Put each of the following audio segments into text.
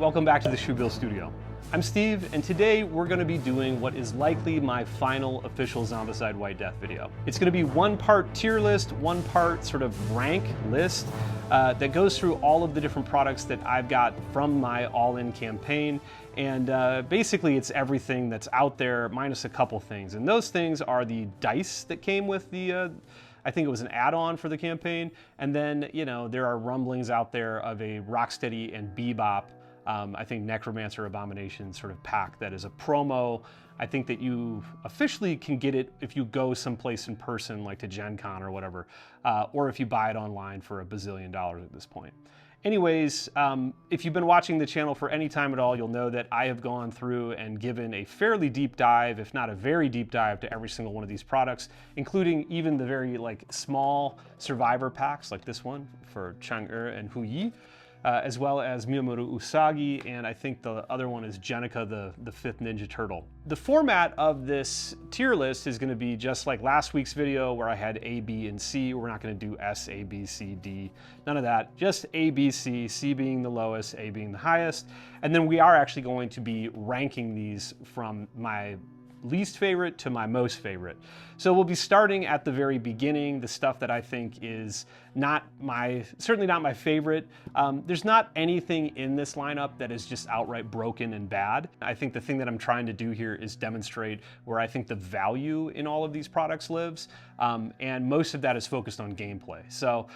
welcome back to the Shoebill Studio. I'm Steve, and today we're going to be doing what is likely my final official Zombicide White Death video. It's going to be one part tier list, one part sort of rank list that goes through all of the different products that I've got from my all-in campaign. And basically it's everything that's out there minus a couple things. And those things are the dice that came with the I think it was an add-on for the campaign. And then, you know, there are rumblings out there of a Rocksteady and Bebop, I think Necromancer Abomination sort of pack that is a promo. I think that you officially can get it if you go someplace in person, like to Gen Con or whatever, or if you buy it online for $1 bazillion at this point. Anyways, if you've been watching the channel for any time at all, you'll know that I have gone through and given a fairly deep dive, if not a very deep dive, to every single one of these products, including even the very small survivor packs like this one for Chang'e and Hu Yi, as well as Miyamoto Usagi, and I think the other one is Jenica, the fifth Ninja Turtle. The format of this tier list is going to be just like last week's video where I had A, B, and C. We're not going to do S, A, B, C, D, none of that. Just A, B, C, C being the lowest, A being the highest. And then we are actually going to be ranking these from my least favorite to my most favorite. So we'll be starting at the very beginning, the stuff that I think is certainly not my favorite. There's not anything in this lineup that is just outright broken and bad. I think the thing that I'm trying to do here is demonstrate where I think the value in all of these products lives, and most of that is focused on gameplay. So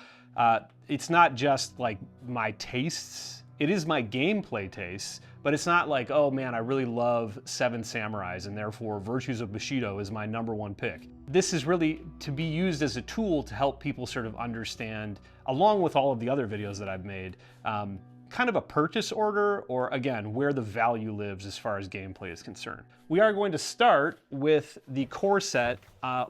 it's not just like my tastes, it is my gameplay tastes, but it's not like, oh man, I really love Seven Samurais and therefore Virtues of Bushido is my #1 pick. This is really to be used as a tool to help people sort of understand, along with all of the other videos that I've made, kind of a purchase order, or again, where the value lives as far as gameplay is concerned. We are going to start with the core set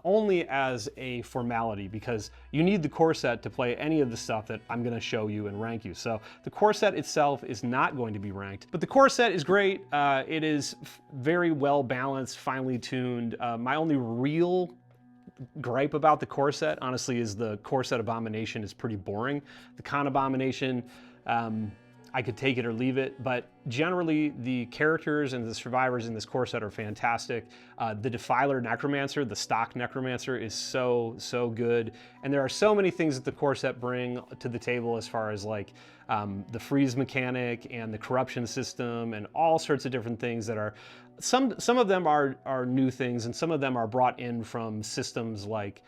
only as a formality, because you need the core set to play any of the stuff that I'm going to show you and rank you. So the core set itself is not going to be ranked, but the core set is great. It is very well balanced, finely tuned. My only real gripe about the core set, honestly, is the core set Abomination is pretty boring. The Con Abomination, I could take it or leave it, but generally the characters and the survivors in this core set are fantastic. The Defiler Necromancer, the stock Necromancer, is so good. And there are so many things that the core set bring to the table as far as like the freeze mechanic and the corruption system and all sorts of different things that are, some of them are new things, and some of them are brought in from systems like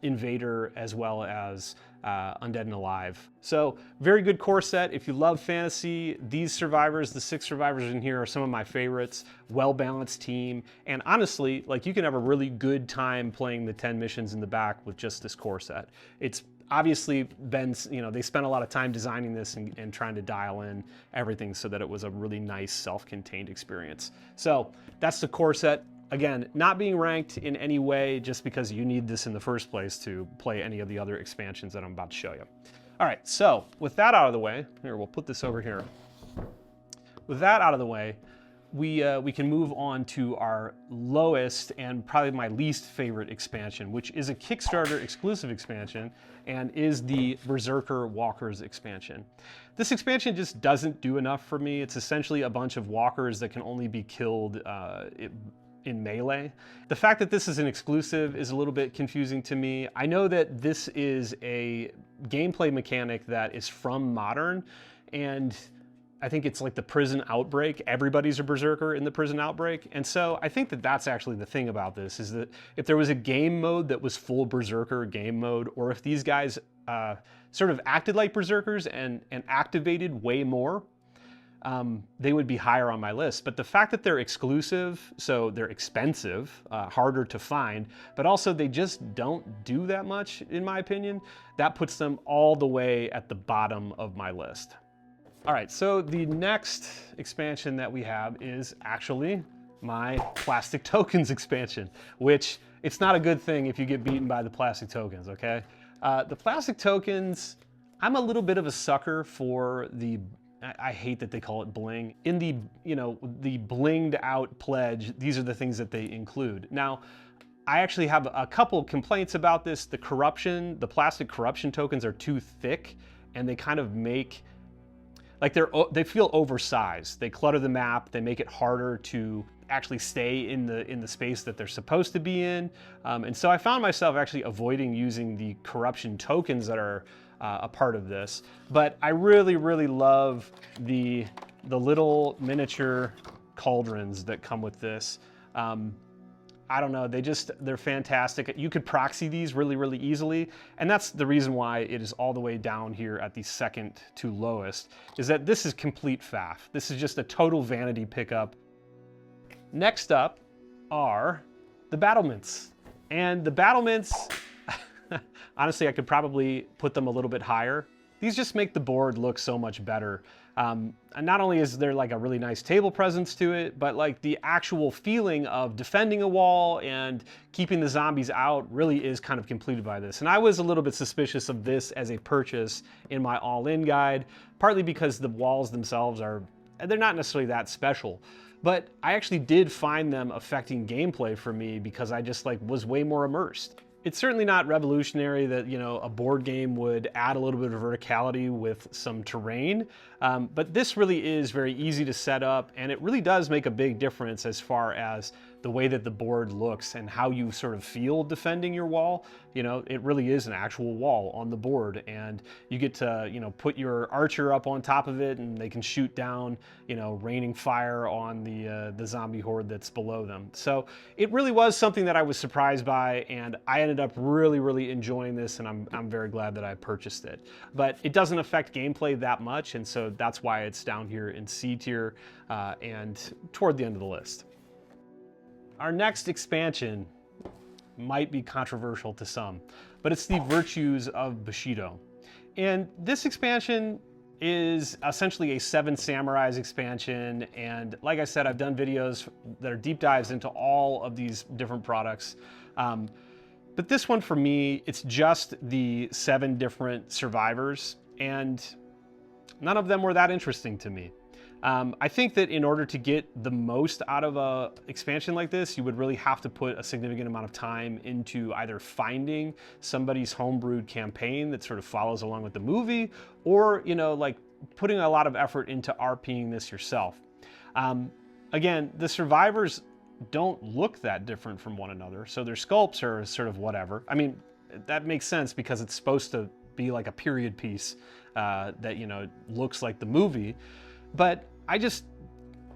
Invader as well as Undead and Alive. So very good core set. If you love fantasy, these survivors, the 6 survivors in here, are some of my favorites. Well-balanced team, and honestly, like, you can have a really good time playing the 10 missions in the back with just this core set. It's obviously been, you know, they spent a lot of time designing this and trying to dial in everything so that it was a really nice self-contained experience. So that's the core set. Again, not being ranked in any way, just because you need this in the first place to play any of the other expansions that I'm about to show you. All right, so with that out of the way, here, we'll put this over here. With that out of the way, we can move on to our lowest and probably my least favorite expansion, which is a Kickstarter exclusive expansion and is the Berserker Walkers expansion. This expansion just doesn't do enough for me. It's essentially a bunch of walkers that can only be killed in melee. The fact that this is an exclusive is a little bit confusing to me. I know that this is a gameplay mechanic that is from Modern, and I think it's like the Prison Outbreak. Everybody's a Berserker in the Prison Outbreak. And so I think that that's actually the thing about this, is that if there was a game mode that was full Berserker game mode, or if these guys sort of acted like Berserkers and activated way more, they would be higher on my list. But the fact that they're exclusive, so they're expensive, harder to find, but also they just don't do that much, in my opinion, that puts them all the way at the bottom of my list. All right, so the next expansion that we have is actually my Plastic Tokens expansion, which it's not a good thing if you get beaten by the Plastic Tokens, okay? The Plastic Tokens, I'm a little bit of a sucker for the, I hate that they call it bling. In the, you know, the blinged out pledge, these are the things that they include. Now, I actually have a couple complaints about this. The plastic corruption tokens are too thick, and they kind of make, Like they feel oversized. They clutter the map. They make it harder to actually stay in the space that they're supposed to be in. And so I found myself actually avoiding using the corruption tokens that are a part of this. But I really, really love the little miniature cauldrons that come with this. I don't know, they're fantastic. You could proxy these really, really easily. And that's the reason why it is all the way down here at the second to lowest, is that this is complete faff. This is just a total vanity pickup. Next up are the battlements. And the battlements, honestly, I could probably put them a little bit higher. These just make the board look so much better. And not only is there like a really nice table presence to it, but like the actual feeling of defending a wall and keeping the zombies out really is kind of completed by this. And I was a little bit suspicious of this as a purchase in my all-in guide, partly because the walls themselves they're not necessarily that special. But I actually did find them affecting gameplay for me because I just like was way more immersed. It's certainly not revolutionary that, you know, a board game would add a little bit of verticality with some terrain, but this really is very easy to set up, and it really does make a big difference as far as the way that the board looks and how you sort of feel defending your wall. You know, it really is an actual wall on the board, and you get to, you know, put your archer up on top of it and they can shoot down, you know, raining fire on the zombie horde that's below them. So it really was something that I was surprised by, and I ended up really, really enjoying this, and I'm very glad that I purchased it. But it doesn't affect gameplay that much, and so that's why it's down here in C tier and toward the end of the list. Our next expansion might be controversial to some, but it's the Virtues of Bushido. And this expansion is essentially a 7 Samurais expansion, and like I said, I've done videos that are deep dives into all of these different products. But this one for me, it's just the 7 different survivors, and none of them were that interesting to me. I think that in order to get the most out of a expansion like this, you would really have to put a significant amount of time into either finding somebody's homebrewed campaign that sort of follows along with the movie, or, you know, like putting a lot of effort into RPing this yourself. Again, the survivors don't look that different from one another, so their sculpts are sort of whatever. I mean, that makes sense because it's supposed to be like a period piece that, you know, looks like the movie. But I just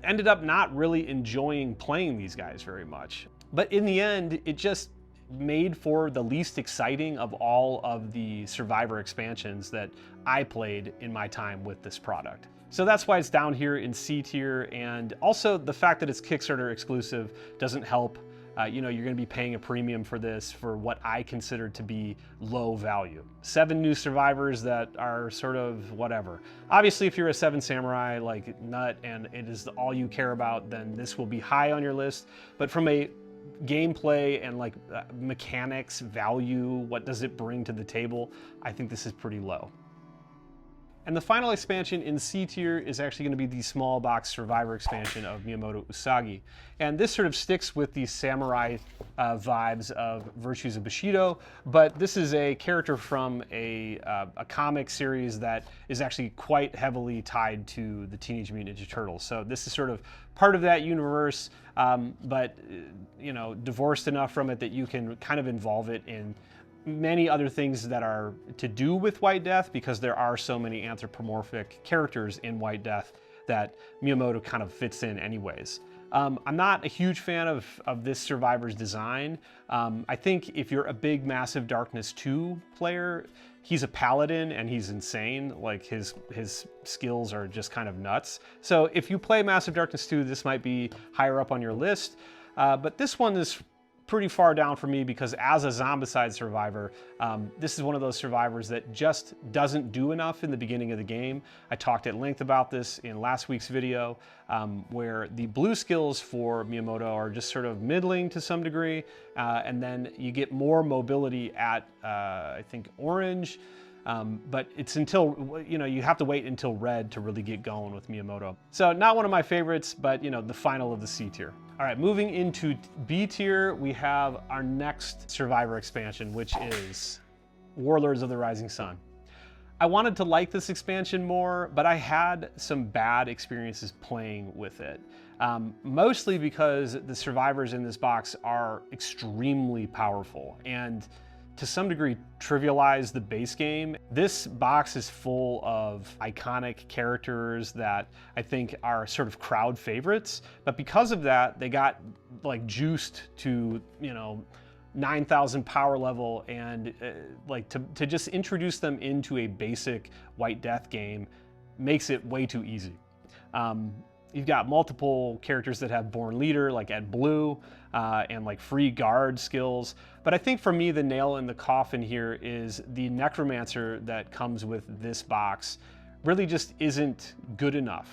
ended up not really enjoying playing these guys very much. But in the end, it just made for the least exciting of all of the Survivor expansions that I played in my time with this product. So that's why it's down here in C tier, and also the fact that it's Kickstarter exclusive doesn't help. You know, you're going to be paying a premium for this for what I consider to be low value. 7 new survivors that are sort of whatever. Obviously, if you're a 7 Samurai like nut and it is all you care about, then this will be high on your list. But from a gameplay and like mechanics, value, what does it bring to the table, I think this is pretty low. And the final expansion in C tier is actually going to be the small box Survivor expansion of Miyamoto Usagi. And this sort of sticks with the samurai vibes of Virtues of Bushido, but this is a character from a comic series that is actually quite heavily tied to the Teenage Mutant Ninja Turtles. So this is sort of part of that universe, but you know, divorced enough from it that you can kind of involve it in many other things that are to do with White Death, because there are so many anthropomorphic characters in White Death that Miyamoto kind of fits in anyways. I'm not a huge fan of this Survivor's design. I think if you're a big Massive Darkness 2 player, he's a paladin and he's insane. Like his skills are just kind of nuts. So if you play Massive Darkness 2, this might be higher up on your list. But this one is pretty far down for me because as a Zombicide survivor, this is one of those survivors that just doesn't do enough in the beginning of the game. I talked at length about this in last week's video, where the blue skills for Miyamoto are just sort of middling to some degree, and then you get more mobility at, I think, orange, but it's until, you know, you have to wait until red to really get going with Miyamoto. So not one of my favorites, but, you know, the final of the C tier. All right, moving into B tier, we have our next Survivor expansion, which is Warlords of the Rising Sun. I wanted to like this expansion more, but I had some bad experiences playing with it. Mostly because the survivors in this box are extremely powerful and to some degree trivialize the base game. This box is full of iconic characters that I think are sort of crowd favorites, but because of that, they got like juiced to, 9,000 power level, and to just introduce them into a basic White Death game makes it way too easy. You've got multiple characters that have Born Leader, like Ed Blue, and like free guard skills. But I think for me, the nail in the coffin here is the Necromancer that comes with this box really just isn't good enough.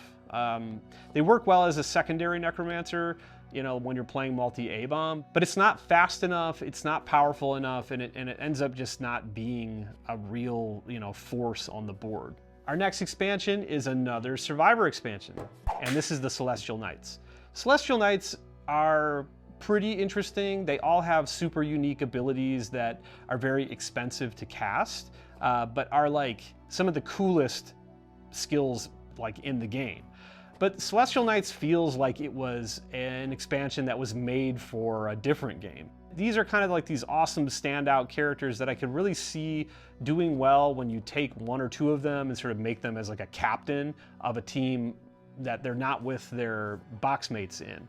They work well as a secondary Necromancer, when you're playing multi-A-bomb, but it's not fast enough, it's not powerful enough, and it ends up just not being a real, force on the board. Our next expansion is another Survivor expansion, and this is the Celestial Knights. Celestial Knights are pretty interesting. They all have super unique abilities that are very expensive to cast, but are like some of the coolest skills like in the game. But Celestial Knights feels like it was an expansion that was made for a different game. These are kind of like these awesome standout characters that I could really see doing well when you take one or two of them and sort of make them as like a captain of a team that they're not with their box mates in.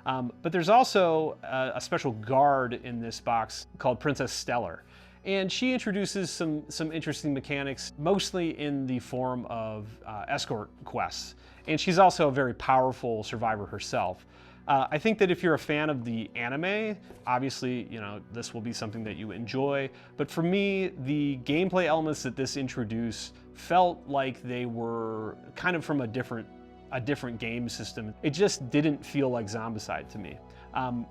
But there's also a special guard in this box called Princess Stellar. And she introduces some interesting mechanics, mostly in the form of escort quests. And she's also a very powerful survivor herself. I think that if you're a fan of the anime, obviously, this will be something that you enjoy. But for me, the gameplay elements that this introduced felt like they were kind of from a different game system. It just didn't feel like Zombicide to me.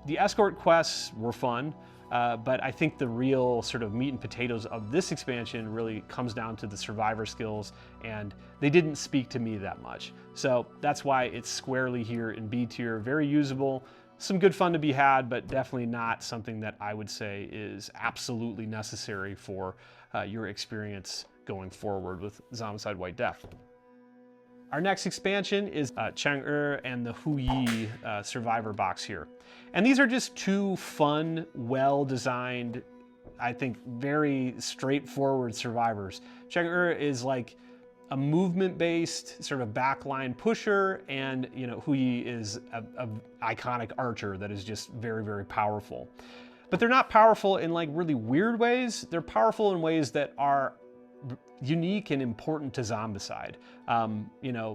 The escort quests were fun, but I think the real sort of meat and potatoes of this expansion really comes down to the survivor skills, and they didn't speak to me that much. So that's why it's squarely here in B tier, very usable, some good fun to be had, but definitely not something that I would say is absolutely necessary for your experience going forward with Zombicide White Death. Our next expansion is Chang'e and the Hu Yi Survivor box here. And these are just two fun, well-designed, I think very straightforward survivors. Chang'e is like a movement-based sort of backline pusher, and Hu Yi is a iconic archer that is just very, very powerful. But they're not powerful in like really weird ways. They're powerful in ways that are unique and important to Zombicide.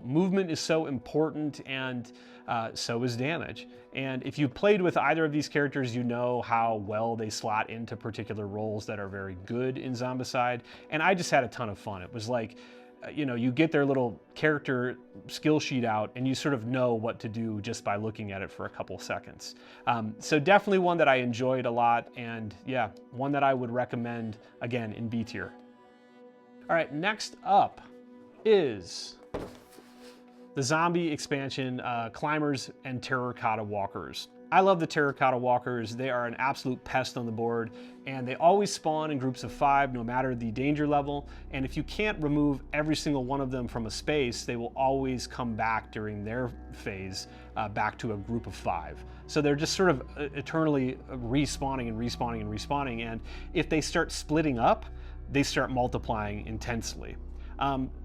Movement is so important, and so is damage. And if you played with either of these characters, you know how well they slot into particular roles that are very good in Zombicide. And I just had a ton of fun. It was like, you get their little character skill sheet out and you sort of know what to do just by looking at it for a couple seconds. So definitely one that I enjoyed a lot, and yeah, one that I would recommend again in B tier. All right, next up is the zombie expansion, Climbers and Terracotta Walkers. I love the Terracotta Walkers. They are an absolute pest on the board, and they always spawn in groups of 5, no matter the danger level. And if you can't remove every single one of them from a space, they will always come back during their phase back to a group of 5. So they're just sort of eternally respawning and respawning and respawning. And if they start splitting up, they start multiplying intensely.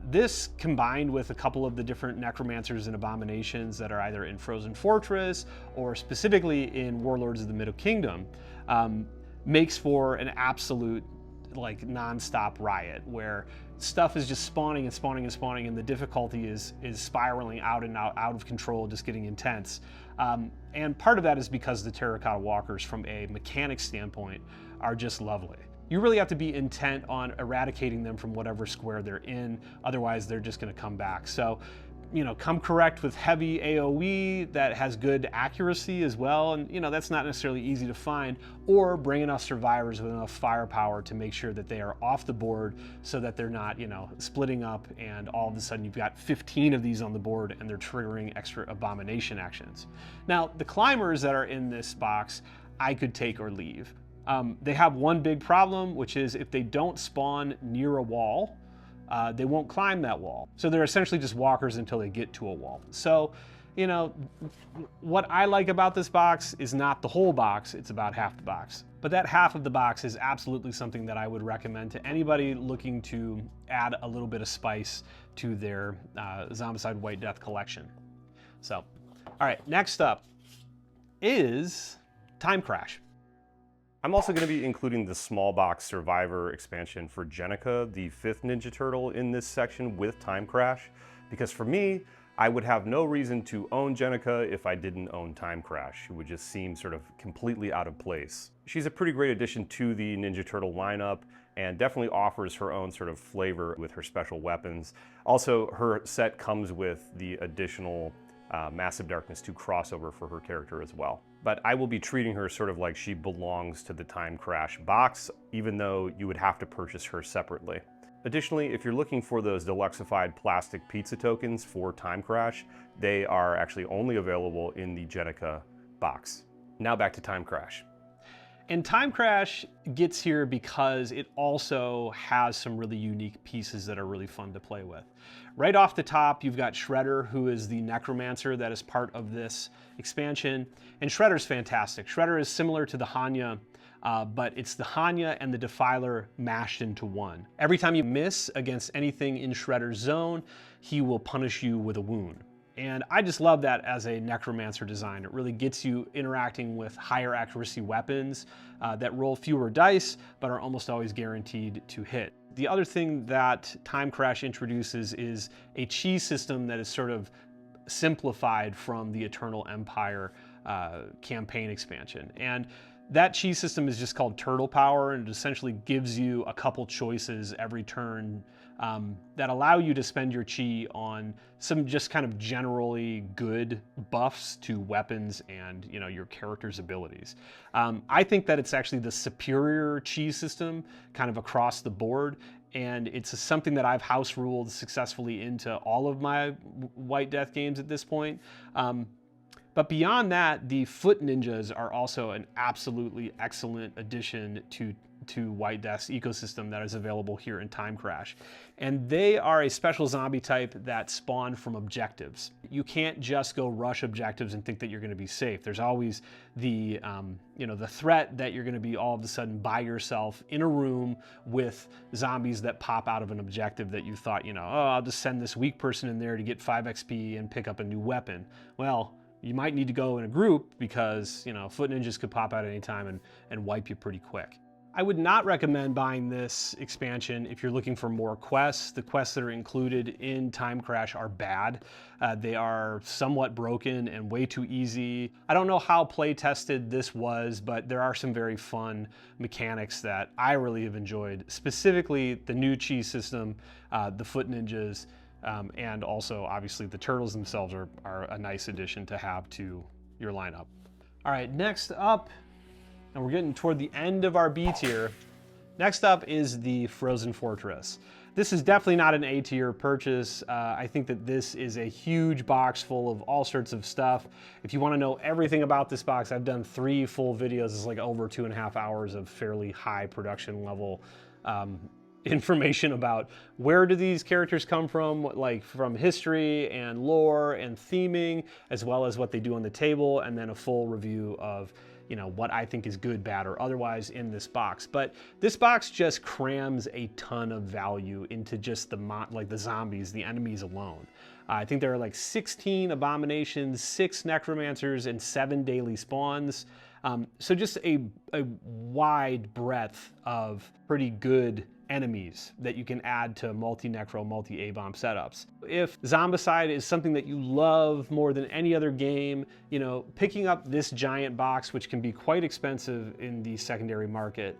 This combined with a couple of the different necromancers and abominations that are either in Frozen Fortress or specifically in Warlords of the Middle Kingdom makes for an absolute like non-stop riot where stuff is just spawning and spawning and spawning, and the difficulty is spiraling out and out of control, just getting intense. And part of that is because the Terracotta Walkers from a mechanics standpoint are just lovely. You really have to be intent on eradicating them from whatever square they're in, otherwise they're just going to come back. So, come correct with heavy AoE that has good accuracy as well, and that's not necessarily easy to find, or bring enough survivors with enough firepower to make sure that they are off the board so that they're not, splitting up and all of a sudden you've got 15 of these on the board and they're triggering extra abomination actions. Now, the climbers that are in this box, I could take or leave. They have one big problem, which is if they don't spawn near a wall, they won't climb that wall. So they're essentially just walkers until they get to a wall. So, you know, what I like about this box is not the whole box, it's about half the box. But that half of the box is absolutely something that I would recommend to anybody looking to add a little bit of spice to their Zombicide White Death collection. So, all right, next up is Time Crash. I'm also going to be including the small box Survivor expansion for Jenica, the 5th Ninja Turtle, in this section with Time Crash, because for me, I would have no reason to own Jenica if I didn't own Time Crash. It would just seem sort of completely out of place. She's a pretty great addition to the Ninja Turtle lineup and definitely offers her own sort of flavor with her special weapons. Also, her set comes with the additional Massive Darkness 2 crossover for her character as well. But I will be treating her sort of like she belongs to the Time Crash box, even though you would have to purchase her separately. Additionally, if you're looking for those deluxified plastic pizza tokens for Time Crash, they are actually only available in the Jenica box. Now back to Time Crash. And Time Crash gets here because it also has some really unique pieces that are really fun to play with. Right off the top, you've got Shredder, who is the necromancer that is part of this expansion. And Shredder's fantastic. Shredder is similar to the Hanya, but it's the Hanya and the Defiler mashed into one. Every time you miss against anything in Shredder's zone, he will punish you with a wound. And I just love that as a necromancer design. It really gets you interacting with higher accuracy weapons that roll fewer dice, but are almost always guaranteed to hit. The other thing that Time Crash introduces is a chi system that is sort of simplified from the Eternal Empire campaign expansion. And that chi system is just called Turtle Power, and it essentially gives you a couple choices every turn that allow you to spend your chi on some just kind of generally good buffs to weapons and, you know, your character's abilities. I think that it's actually the superior chi system kind of across the board, and it's something that I've house ruled successfully into all of my White Death games at this point. But beyond that, the Foot Ninjas are also an absolutely excellent addition to White Death's ecosystem that is available here in Time Crash. And they are a special zombie type that spawn from objectives. You can't just go rush objectives and think that you're going to be safe. There's always the, the threat that you're going to be all of a sudden by yourself in a room with zombies that pop out of an objective that you thought, oh, I'll just send this weak person in there to get 5 XP and pick up a new weapon. Well, you might need to go in a group because, Foot Ninjas could pop out at any time and wipe you pretty quick. I would not recommend buying this expansion if you're looking for more quests. The quests that are included in Time Crash are bad. They are somewhat broken and way too easy. I don't know how play tested this was, but there are some very fun mechanics that I really have enjoyed, specifically the new chi system, the Foot Ninjas, and also obviously the turtles themselves are a nice addition to have to your lineup. All right, next up, and we're getting toward the end of our B tier. Next up is the Frozen Fortress. This is definitely not an A tier purchase. I think that this is a huge box full of all sorts of stuff. If you want to know everything about this box, I've done 3 full videos. It's like over 2.5 hours of fairly high production level information about where do these characters come from, like from history and lore and theming, as well as what they do on the table, and then a full review of what I think is good, bad, or otherwise in this box. But this box just crams a ton of value into just the zombies, the enemies alone. I think there are like 16 abominations, 6 necromancers, and 7 daily spawns. So just a wide breadth of pretty good enemies that you can add to multi-necro, multi-A-bomb setups. If Zombicide is something that you love more than any other game, picking up this giant box, which can be quite expensive in the secondary market,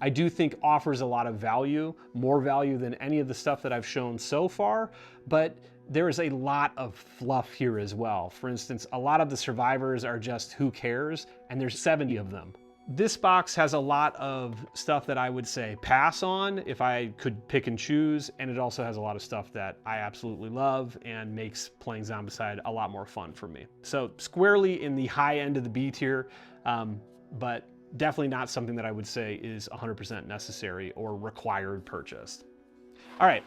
I do think offers a lot of value, more value than any of the stuff that I've shown so far, but there is a lot of fluff here as well. For instance, a lot of the survivors are just who cares, and there's 70 of them. This box has a lot of stuff that I would say pass on if I could pick and choose, and it also has a lot of stuff that I absolutely love and makes playing Zombicide a lot more fun for me. So squarely in the high end of the B tier, but definitely not something that I would say is 100% necessary or required purchase. All right,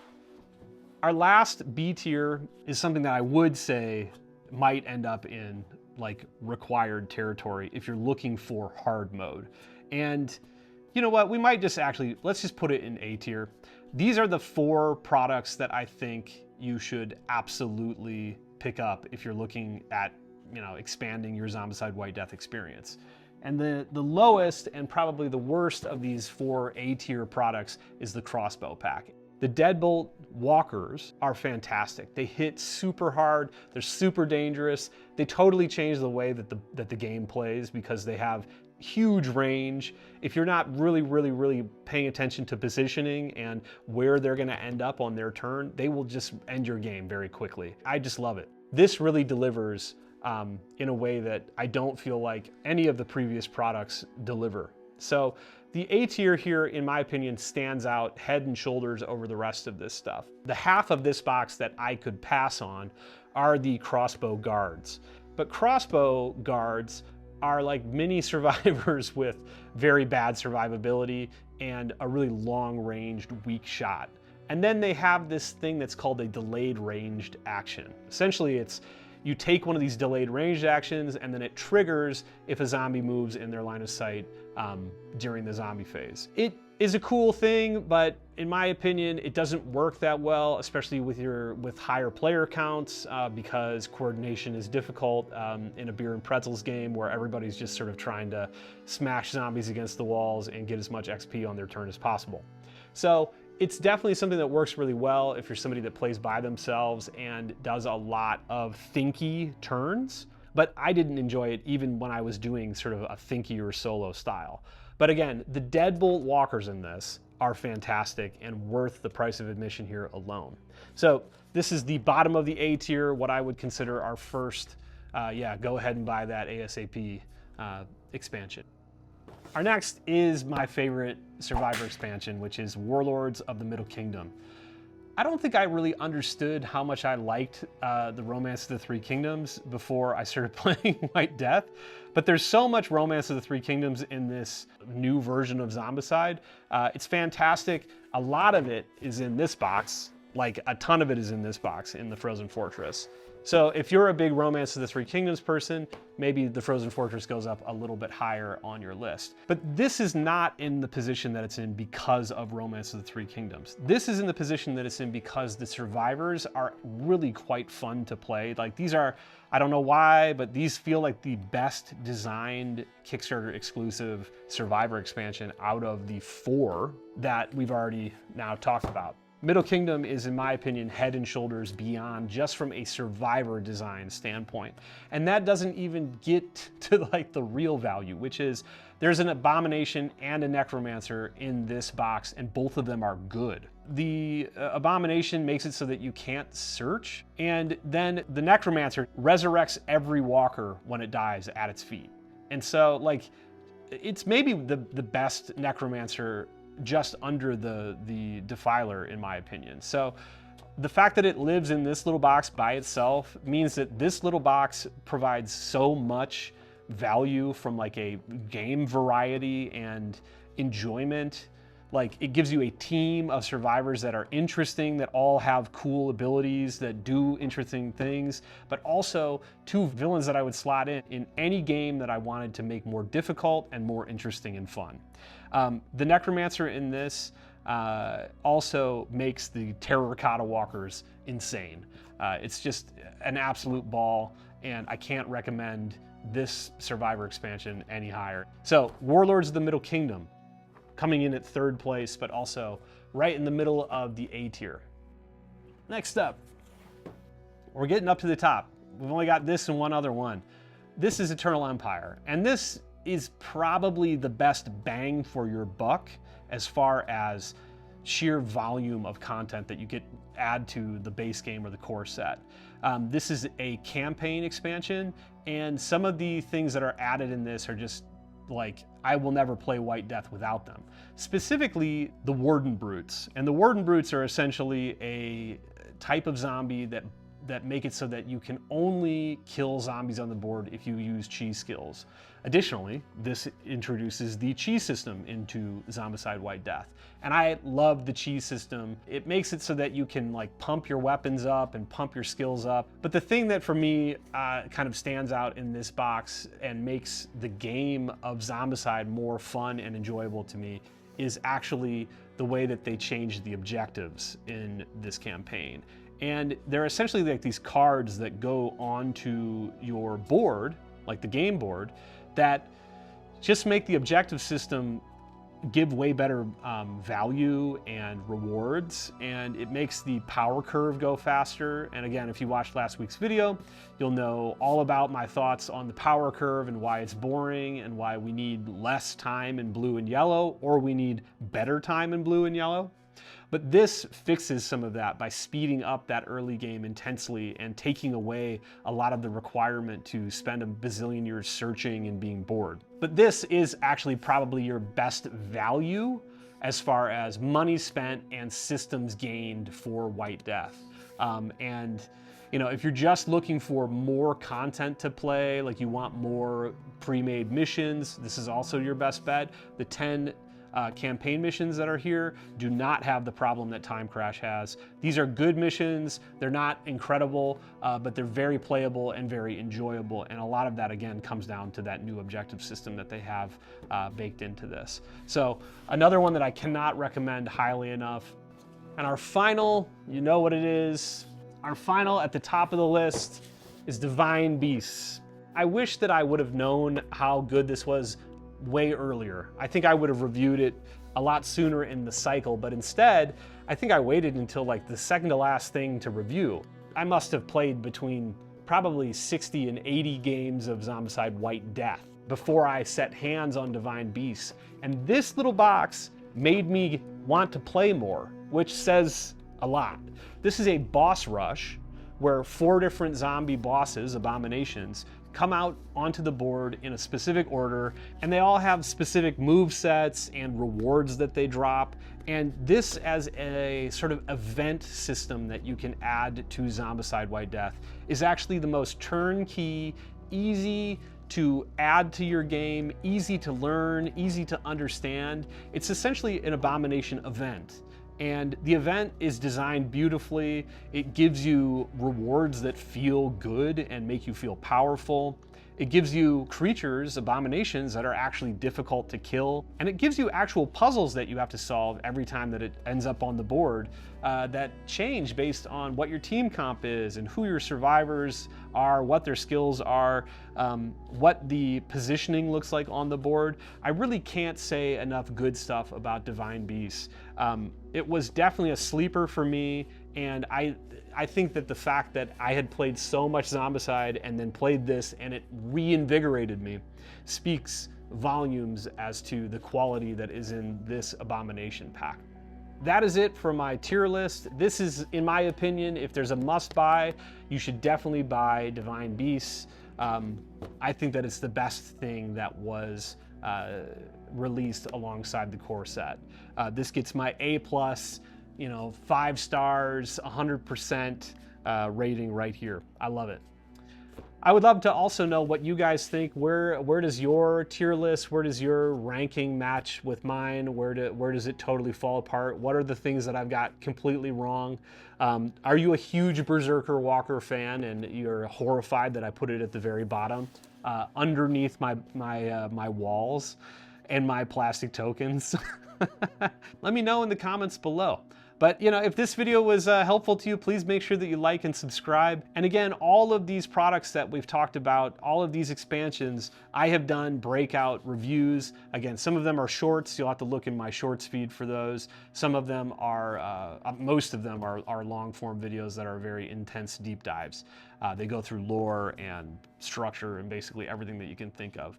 Our last B tier is something that I would say might end up in like required territory if you're looking for hard mode. And you know what, we might just actually, let's just put it in A tier. These are the 4 products that I think you should absolutely pick up if you're looking at, you know, expanding your Zombicide White Death experience. And the lowest and probably the worst of these 4 A tier products is the crossbow pack. The Deadbolt walkers are fantastic. They hit super hard, they're super dangerous. They totally change the way that the game plays because they have huge range. If you're not really paying attention to positioning and where they're gonna end up on their turn, they will just end your game very quickly. I just love it. This really delivers in a way that I don't feel like any of the previous products deliver. So the A tier here, in my opinion, stands out head and shoulders over the rest of this stuff. The half of this box that I could pass on are the crossbow guards. But crossbow guards are like mini survivors with very bad survivability and a really long-ranged weak shot. And then they have this thing that's called a delayed ranged action. Essentially, it's you take one of these delayed ranged actions and then it triggers if a zombie moves in their line of sight during the zombie phase. It is a cool thing, but in my opinion, it doesn't work that well, especially with higher player counts because coordination is difficult in a beer and pretzels game where everybody's just sort of trying to smash zombies against the walls and get as much XP on their turn as possible. So it's definitely something that works really well if you're somebody that plays by themselves and does a lot of thinky turns, but I didn't enjoy it even when I was doing sort of a thinkier solo style. But again, the Deadbolt walkers in this are fantastic and worth the price of admission here alone. So this is the bottom of the A tier, what I would consider our first, go ahead and buy that ASAP expansion. Our next is my favorite Survivor expansion, which is Warlords of the Middle Kingdom. I don't think I really understood how much I liked the Romance of the Three Kingdoms before I started playing White Death, but there's so much Romance of the Three Kingdoms in this new version of Zombicide. It's fantastic. A lot of it is in this box, like a ton of it is in this box in the Frozen Fortress. So if you're a big Romance of the Three Kingdoms person, maybe the Frozen Fortress goes up a little bit higher on your list. But this is not in the position that it's in because of Romance of the Three Kingdoms. This is in the position that it's in because the survivors are really quite fun to play. Like these are, I don't know why, but these feel like the best designed Kickstarter exclusive survivor expansion out of the 4 that we've already now talked about. Middle Kingdom is, in my opinion, head and shoulders beyond just from a survivor design standpoint. And that doesn't even get to like the real value, which is there's an Abomination and a Necromancer in this box, and both of them are good. The Abomination makes it so that you can't search, and then the Necromancer resurrects every walker when it dies at its feet. And so like, it's maybe the best Necromancer just under the Defiler, in my opinion. So the fact that it lives in this little box by itself means that this little box provides so much value from like a game variety and enjoyment. Like it gives you a team of survivors that are interesting, that all have cool abilities, that do interesting things, but also 2 villains that I would slot in any game that I wanted to make more difficult and more interesting and fun. The Necromancer in this also makes the Terracotta Walkers insane. It's just an absolute ball, and I can't recommend this Survivor expansion any higher. So Warlords of the Middle Kingdom, coming in at 3rd place, but also right in the middle of the A tier. Next up, we're getting up to the top. We've only got this and one other one. This is Eternal Empire, and this is probably the best bang for your buck as far as sheer volume of content that you get add to the base game or the core set. This is a campaign expansion, and some of the things that are added in this are just like, I will never play White Death without them. Specifically, the Warden Brutes. And the Warden Brutes are essentially a type of zombie that that make it so that you can only kill zombies on the board if you use cheese skills. Additionally, this introduces the cheese system into Zombicide White Death. And I love the cheese system. It makes it so that you can like pump your weapons up and pump your skills up. But the thing that for me kind of stands out in this box and makes the game of Zombicide more fun and enjoyable to me is actually the way that they changed the objectives in this campaign. And they're essentially like these cards that go onto your board, like the game board, that just make the objective system give way better value and rewards, and it makes the power curve go faster. And again, if you watched last week's video, you'll know all about my thoughts on the power curve and why it's boring and why we need less time in blue and yellow, or we need better time in blue and yellow. But this fixes some of that by speeding up that early game intensely and taking away a lot of the requirement to spend a bazillion years searching and being bored. But this is actually probably your best value as far as money spent and systems gained for White Death. And you know, if you're just looking for more content to play, like you want more pre-made missions, this is also your best bet. The 10 campaign missions that are here do not have the problem that Time Crash has. These are good missions. They're not incredible, but they're very playable and very enjoyable. And a lot of that, again, comes down to that new objective system that they have baked into this. So another one that I cannot recommend highly enough. And our final, you know what it is, our final at the top of the list is Divine Beasts. I wish that I would have known how good this was way earlier. I think I would have reviewed it a lot sooner in the cycle, but instead, I think I waited until like the second to last thing to review. I must have played between probably 60 and 80 games of Zombicide White Death before I set hands on Divine Beasts. And this little box made me want to play more, which says a lot. This is a boss rush where 4 different zombie bosses, abominations, come out onto the board in a specific order, and they all have specific move sets and rewards that they drop. And this as a sort of event system that you can add to Zombicide White Death is actually the most turnkey, easy to add to your game, easy to learn, easy to understand. It's essentially an abomination event. And the event is designed beautifully. It gives you rewards that feel good and make you feel powerful. It gives you creatures, abominations, that are actually difficult to kill. And it gives you actual puzzles that you have to solve every time that it ends up on the board that change based on what your team comp is and who your survivors are, what their skills are, what the positioning looks like on the board. I really can't say enough good stuff about Divine Beasts. It was definitely a sleeper for me, and I think that the fact that I had played so much Zombicide and then played this and it reinvigorated me speaks volumes as to the quality that is in this abomination pack. That is it for my tier list. This is, in my opinion, if there's a must buy, you should definitely buy Divine Beasts. I think that it's the best thing that was released alongside the core set. This gets my A+, 5 stars, 100% rating right here. I love it. I would love to also know what you guys think. Where does your tier list, where does your ranking match with mine? Where does it totally fall apart? What are the things that I've got completely wrong? Are you a huge Berserker Walker fan and you're horrified that I put it at the very bottom, underneath my walls and my plastic tokens? Let me know in the comments below. But if this video was helpful to you, please make sure that you like and subscribe. And again, all of these products that we've talked about, all of these expansions, I have done breakout reviews. Again, some of them are shorts. You'll have to look in my shorts feed for those. Some of them are, most of them are long form videos that are very intense deep dives. They go through lore and structure and basically everything that you can think of.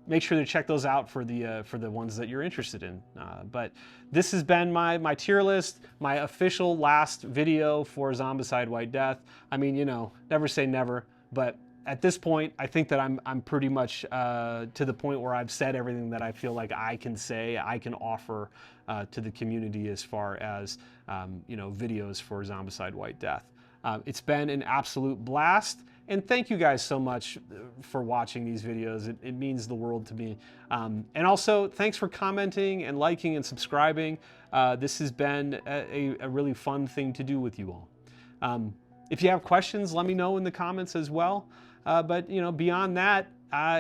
Make sure to check those out for the ones that you're interested in. But this has been my tier list, my official last video for Zombicide White Death. I mean, never say never, but at this point, I think that I'm pretty much to the point where I've said everything that I feel like I can say, I can offer to the community as far as videos for Zombicide White Death. It's been an absolute blast. And thank you guys so much for watching these videos. It means the world to me. And also, thanks for commenting and liking and subscribing. This has been a really fun thing to do with you all. If you have questions, let me know in the comments as well. But beyond that,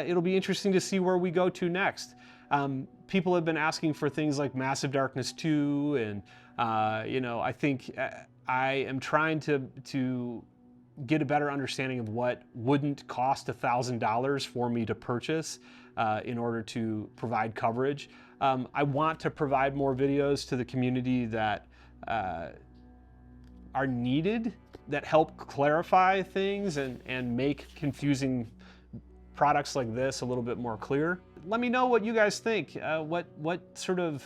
it'll be interesting to see where we go to next. People have been asking for things like Massive Darkness 2, and I think I am trying to get a better understanding of what wouldn't cost $1,000 for me to purchase in order to provide coverage. I want to provide more videos to the community that are needed, that help clarify things and make confusing products like this a little bit more clear. Let me know what you guys think. What sort of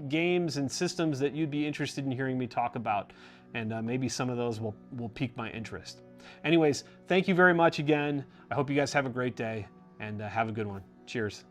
games and systems that you'd be interested in hearing me talk about, and maybe some of those will pique my interest. Anyways, thank you very much again. I hope you guys have a great day, and have a good one. Cheers.